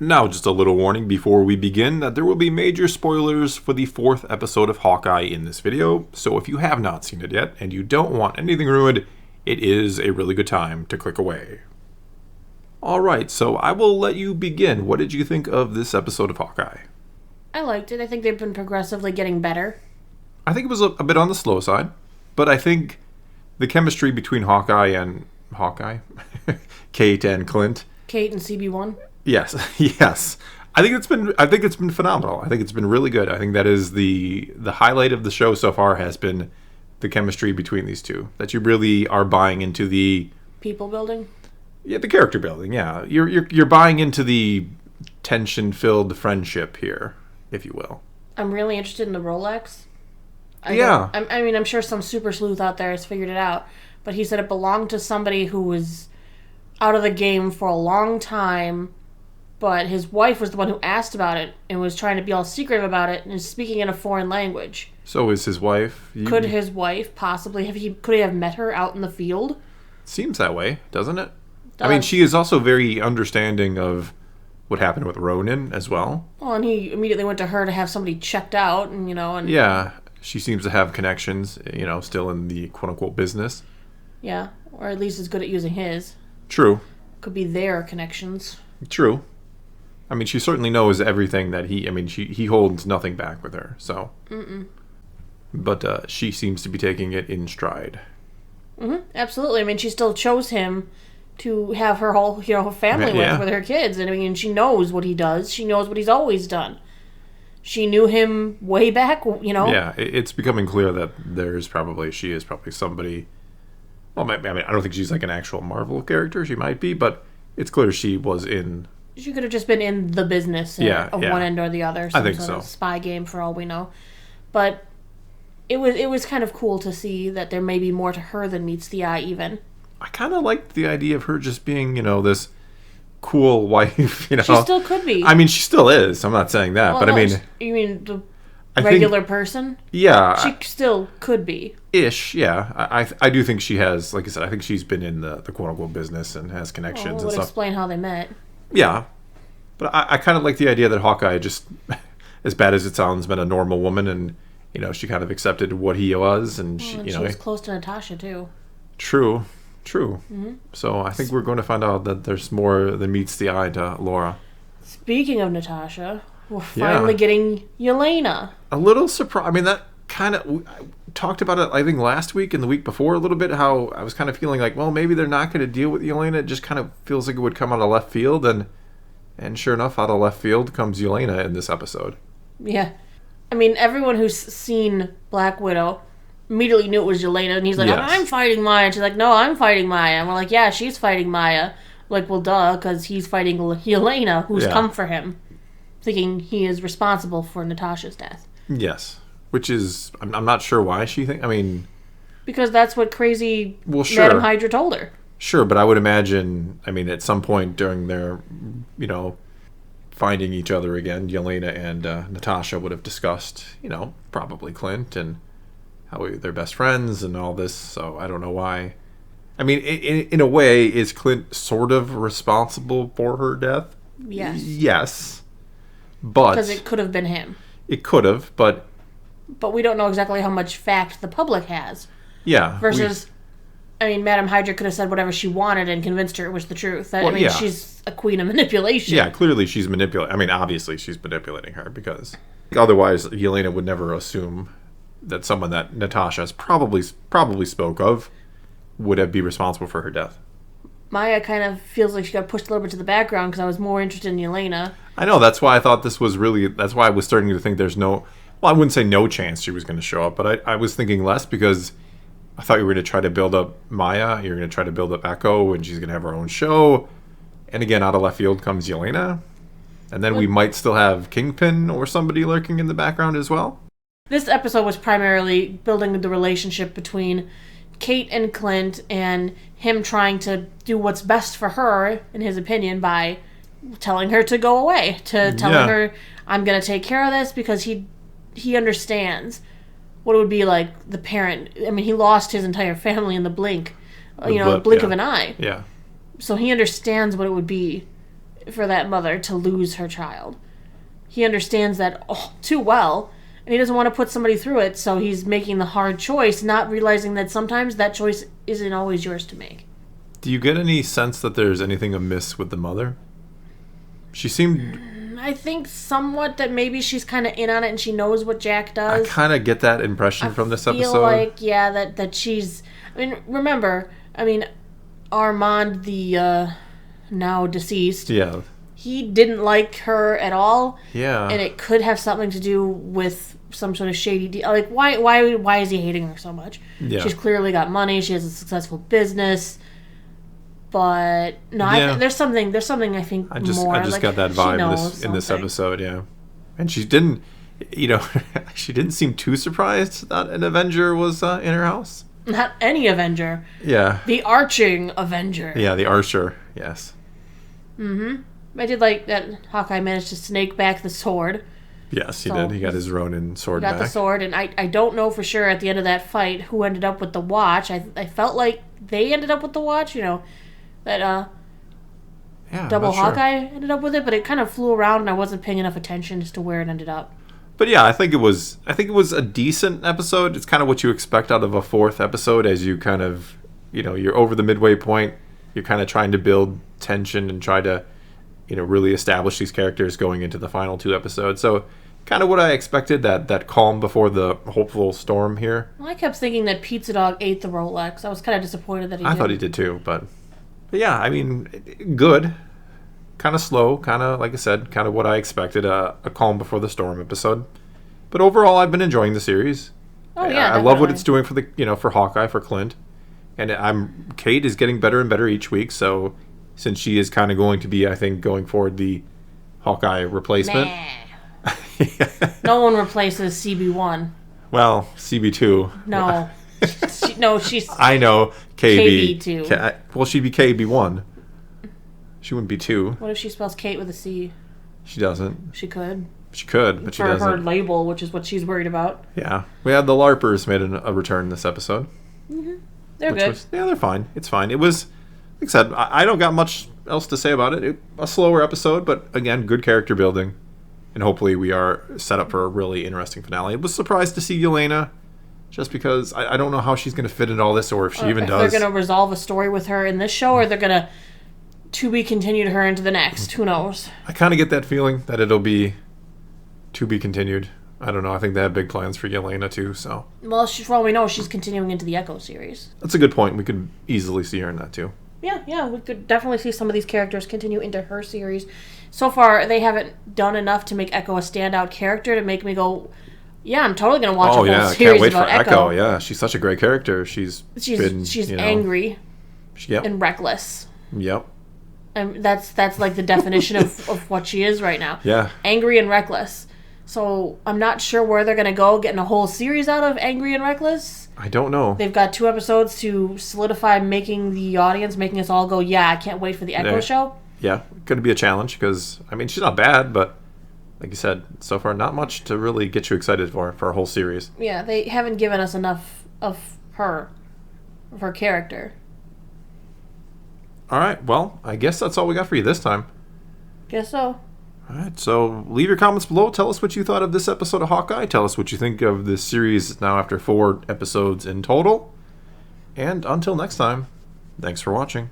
Now, just a little warning before we begin that there will be major spoilers for the 4th episode of Hawkeye in this video, so if you have not seen it yet and you don't want anything ruined, it is a really good time to click away. Alright, so I will let you begin. What did you think of this episode of Hawkeye? I liked it. I think they've been progressively getting better. I think it was a bit on the slow side, but I think the chemistry between Kate and Clint. Kate and CB1? Yes, yes. I think it's been phenomenal. I think it's been really good. I think that is the highlight of the show so far has been the chemistry between these two. That you really are buying into the people building? Yeah, the character building. Yeah. You're buying into the tension-filled friendship here, if you will. I'm really interested in the Rolex. I'm sure some super sleuth out there has figured it out, but he said it belonged to somebody who was out of the game for a long time, but his wife was the one who asked about it and was trying to be all secretive about it and is speaking in a foreign language. So is his wife... Could his wife possibly could he have met her out in the field? Seems that way, doesn't it? I mean, she is also very understanding of what happened with Ronan as well. Well, and he immediately went to her to have somebody checked out, and Yeah, she seems to have connections, still in the quote-unquote business. Yeah, or at least is good at using his. True. Could be their connections. True. I mean, she certainly knows everything that he holds nothing back with her, so. Mm-mm. But she seems to be taking it in stride. Mm-hmm, absolutely. I mean, she still chose him to have her whole, family with her kids. And I mean, she knows what he does. She knows what he's always done. She knew him way back, Yeah, it's becoming clear that she is probably somebody. Well, I don't think she's like an actual Marvel character. She might be, but it's clear she was in. She could have just been in the business of one end or the other. I think so. Spy game, for all we know. But it was kind of cool to see that there may be more to her than meets the eye, even. I kind of liked the idea of her just being, this cool wife. She still could be. I mean, she still is. I'm not saying that, but you mean the regular person? Yeah, she still could be. Ish, yeah. I do think she has, like I said, I think she's been in the quote-unquote business and has connections and stuff. Explain how they met. Yeah. But I kind of like the idea that Hawkeye just, as bad as it sounds, been a normal woman and, she kind of accepted what he was. And, she was close to Natasha, too. True. Mm-hmm. So I think we're going to find out that there's more than meets the eye to Laura. Speaking of Natasha, we're finally getting Yelena. A little surprised. I mean, that kind of... talked about it, I think, last week and the week before a little bit, how I was kind of feeling like, well, maybe they're not going to deal with Yelena. It just kind of feels like it would come out of left field, and sure enough, out of left field comes Yelena in this episode. Yeah. I mean, everyone who's seen Black Widow immediately knew it was Yelena, and he's like, yes. I'm fighting Maya. And she's like, no, I'm fighting Maya. And we're like, yeah, she's fighting Maya. Like, well, duh, because he's fighting Yelena, who's come for him, thinking he is responsible for Natasha's death. Yes. Which is, I'm not sure why she thinks, because that's what crazy Madam Hydra told her. Sure, but I would imagine, at some point during their, finding each other again, Yelena and Natasha would have discussed, probably Clint and how they're best friends and all this, so I don't know why. In a way, is Clint sort of responsible for her death? Yes. Yes. But... because it could have been him. It could have, but we don't know exactly how much fact the public has. Yeah. Versus, Madam Hydra could have said whatever she wanted and convinced her it was the truth. She's a queen of manipulation. Yeah, clearly she's manipulating. Obviously she's manipulating her, because otherwise Yelena would never assume that someone that Natasha's probably spoke of would be responsible for her death. Maya kind of feels like she got pushed a little bit to the background because I was more interested in Yelena. I know, that's why I thought that's why I was starting to think there's no... Well, I wouldn't say no chance she was going to show up, but I was thinking less, because I thought you were going to try to build up Maya, you're going to try to build up Echo, and she's going to have her own show. And again, out of left field comes Yelena. And then we might still have Kingpin or somebody lurking in the background as well. This episode was primarily building the relationship between Kate and Clint, and him trying to do what's best for her, in his opinion, by telling her to go away, telling her, I'm going to take care of this, because he understands what it would be like the parent. He lost his entire family in the blink, of an eye. Yeah. So he understands what it would be for that mother to lose her child. He understands that too well, and he doesn't want to put somebody through it, so he's making the hard choice, not realizing that sometimes that choice isn't always yours to make. Do you get any sense that there's anything amiss with the mother? She seemed... I think somewhat that maybe she's kind of in on it and she knows what Jack does. I kind of get that impression from this episode. I feel like, yeah, that she's... I mean, remember, Armand, the now deceased... Yeah. He didn't like her at all. Yeah. And it could have something to do with some sort of shady deal. Like, why is he hating her so much? Yeah. She's clearly got money. She has a successful business. But no, yeah. There's something I think more. I just got that vibe in this episode, yeah. And she didn't, she didn't seem too surprised that an Avenger was in her house. Not any Avenger. Yeah. The arching Avenger. Yeah, the Archer, yes. Mm-hmm. I did like that Hawkeye managed to snake back the sword. Yes, he did. He got his Ronin sword back. He got the sword, and I don't know for sure at the end of that fight who ended up with the watch. I felt like they ended up with the watch, that double Hawkeye ended up with it, but it kind of flew around and I wasn't paying enough attention as to where it ended up. But yeah, I think it was a decent episode. It's kind of what you expect out of a fourth episode as you kind of, you're over the midway point. You're kind of trying to build tension and try to, really establish these characters going into the final two episodes. So kind of what I expected, that calm before the hopeful storm here. Well, I kept thinking that Pizza Dog ate the Rolex. I was kind of disappointed that he did. I thought he did too, but yeah, good. Kind of slow, kind of, like I said, kind of what I expected, a calm before the storm episode. But overall, I've been enjoying the series. Oh, yeah, I love what it's doing for for Hawkeye, for Clint. And Kate is getting better and better each week, so since she is kind of going to be, I think, going forward, the Hawkeye replacement. Nah. No one replaces CB1. Well, CB2. No. She's... I know, KB. KB2. Well, she'd be KB1. She wouldn't be 2. What if she spells Kate with a C? She doesn't. She could. She could, but she doesn't. For her label, which is what she's worried about. Yeah. We had the LARPers made a return this episode. Mm-hmm. They're good. They're fine. It's fine. It was, like I said, I don't got much else to say about it. A slower episode, but again, good character building. And hopefully we are set up for a really interesting finale. I was surprised to see Yelena, just because I don't know how she's going to fit into all this, or if she even does. They're going to resolve a story with her in this show, or they're going to be continued her into the next. Who knows? I kind of get that feeling that it'll be to be continued. I don't know. I think they have big plans for Yelena too. So. Well, for all we know, she's continuing into the Echo series. That's a good point. We could easily see her in that too. Yeah, we could definitely see some of these characters continue into her series. So far, they haven't done enough to make Echo a standout character to make me go, yeah, I'm totally going to watch a whole series can't wait about for Echo. Yeah, she's such a great character. She's angry and reckless. Yep. And that's like the definition of what she is right now. Yeah. Angry and reckless. So I'm not sure where they're going to go getting a whole series out of Angry and Reckless. I don't know. They've got 2 episodes to solidify making us all go, yeah, I can't wait for the Echo show. Yeah, going to be a challenge because, she's not bad, but like you said, so far not much to really get you excited for a whole series. Yeah, they haven't given us enough of her character. All right, well, I guess that's all we got for you this time. Guess so. All right, so leave your comments below. Tell us what you thought of this episode of Hawkeye. Tell us what you think of this series now after 4 episodes in total. And until next time, thanks for watching.